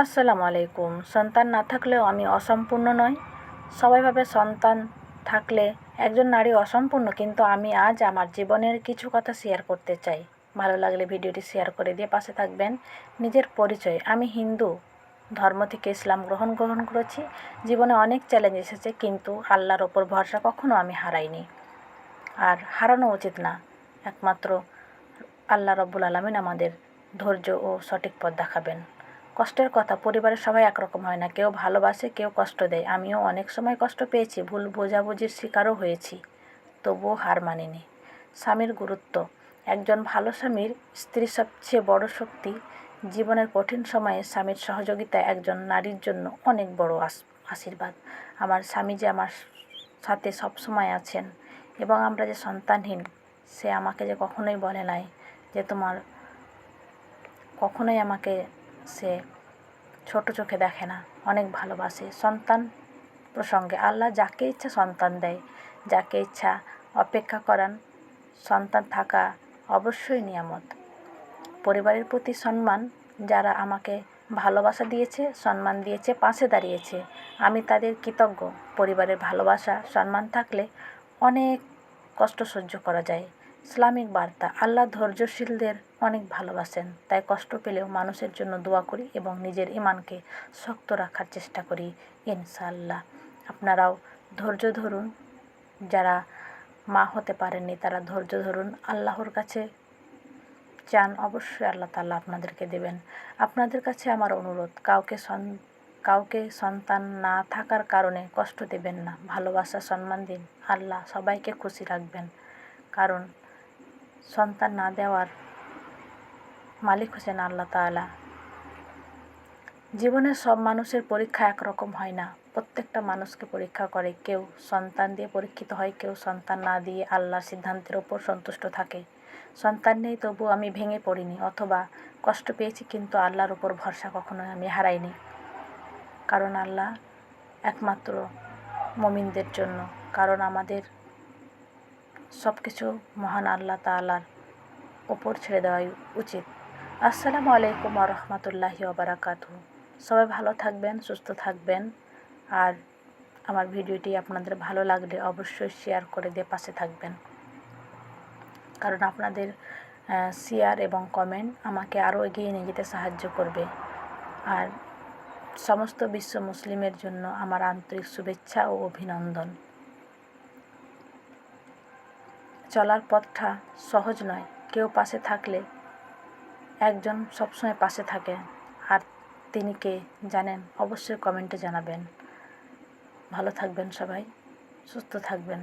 আসসালামু আলাইকুম। সন্তান না থাকলেও আমি অসম্পূর্ণ নই। সবাই ভাবে সন্তান থাকলে একজন নারী অসম্পূর্ণ, কিন্তু আমি আজ আমার জীবনের কিছু কথা শেয়ার করতে চাই। ভালো লাগলে ভিডিওটি শেয়ার করে দিয়ে পাশে থাকবেন। নিজের পরিচয়: আমি হিন্দু ধর্ম থেকে ইসলাম গ্রহণ করেছি। জীবনে অনেক চ্যালেঞ্জ এসেছে, কিন্তু আল্লাহর ওপর ভরসা কখনো আমি হারাইনি, আর হারানো উচিত না। একমাত্র আল্লাহ রব্বুল আলামিন আমাদের ধৈর্য ও সঠিক পথ দেখাবেন। কষ্টের কথা: পরিবারের সবাই একরকম হয় না, কেউ ভালোবাসে, কেউ কষ্ট দেয়। আমিও অনেক সময় কষ্ট পেয়েছি, ভুল বোঝাবুঝির শিকারও হয়েছি, তবুও হার মানিনি। স্বামীর গুরুত্ব: একজন ভালো স্বামীর স্ত্রীর সবচেয়ে বড় শক্তি। জীবনের কঠিন সময়ে স্বামীর সহযোগিতা একজন নারীর জন্য অনেক বড় আশীর্বাদ। আমার স্বামী যে আমার সাথে সবসময় আছেন, এবং আমরা যে সন্তানহীন, সে আমাকে যে কখনোই বলে নাই যে তোমার, কখনোই আমাকে সে ছোট চোখে দেখে না, অনেক ভালোবাসে। সন্তান প্রসঙ্গে: আল্লাহ যাকে ইচ্ছা সন্তান দেয়, যাকে ইচ্ছা অপেক্ষা করান। সন্তান থাকা অবশ্যই নিয়ামত। পরিবারের প্রতি সম্মান: যারা আমাকে ভালোবাসা দিয়েছে, সম্মান দিয়েছে, পাশে দাঁড়িয়েছে, আমি তাদের কৃতজ্ঞ। পরিবারের ভালোবাসা, সম্মান থাকলে অনেক কষ্ট সহ্য করা যায়। ইসলামিক বার্তা: আল্লাহ ধৈর্যশীলদের অনেক ভালোবাসেন, তাই কষ্ট পেলেও মানুষের জন্য দোয়া করি এবং নিজের ঈমানকে শক্ত রাখার চেষ্টা করি, ইনশাআল্লাহ। আপনারাও ধৈর্য ধরুন। যারা মা হতে পারেননি তারা ধৈর্য ধরুন, আল্লাহর কাছে চান, অবশ্যই আল্লাহ তাআলা আপনাদেরকে দেবেন। আপনাদের কাছে আমার অনুরোধ, কাউকে সন্তান না থাকার কারণে কষ্ট দেবেন না। ভালোবাসা, সম্মান দিন। আল্লাহ সবাইকে খুশি রাখবেন, কারণ সন্তান না দেওয়ার মালিক হচ্ছেন আল্লাহ তাআলা। জীবনে সব মানুষের পরীক্ষা একরকম হয় না, প্রত্যেকটা মানুষকে পরীক্ষা করে। কেউ সন্তান দিয়ে পরীক্ষিত হয়, কেউ সন্তান না দিয়ে আল্লাহর সিদ্ধান্তের ওপর সন্তুষ্ট থাকে। সন্তান নেই, তবু আমি ভেঙে পড়িনি অথবা কষ্ট পেয়েছি, কিন্তু আল্লাহর ওপর ভরসা কখনোই আমি হারাইনি, কারণ আল্লাহ একমাত্র মুমিনদের জন্য। কারণ আমাদের সব কিছু মহান আল্লাহ তাআলার ওপর ছেড়ে দেওয়াই উচিত। আসসালামু আলাইকুম ওয়া রাহমাতুল্লাহি ওয়া বারাকাতুহু। সবাই ভালো থাকবেন, সুস্থ থাকবেন। আর আমার ভিডিওটি আপনাদের ভালো লাগলে অবশ্যই শেয়ার করে দিয়ে পাশে থাকবেন, কারণ আপনাদের শেয়ার এবং কমেন্ট আমাকে আরও এগিয়ে নিয়ে যেতে সাহায্য করবে। আর সমস্ত বিশ্ব মুসলিমের জন্য আমার আন্তরিক শুভেচ্ছা ও অভিনন্দন। চলার পথটা সহজ নয়, কেউ পাশে থাকলে একজন সবসময় পাশে থাকে, আর তিনি কে জানেন? অবশ্যই কমেন্টে জানাবেন। ভালো থাকবেন সবাই, সুস্থ থাকবেন।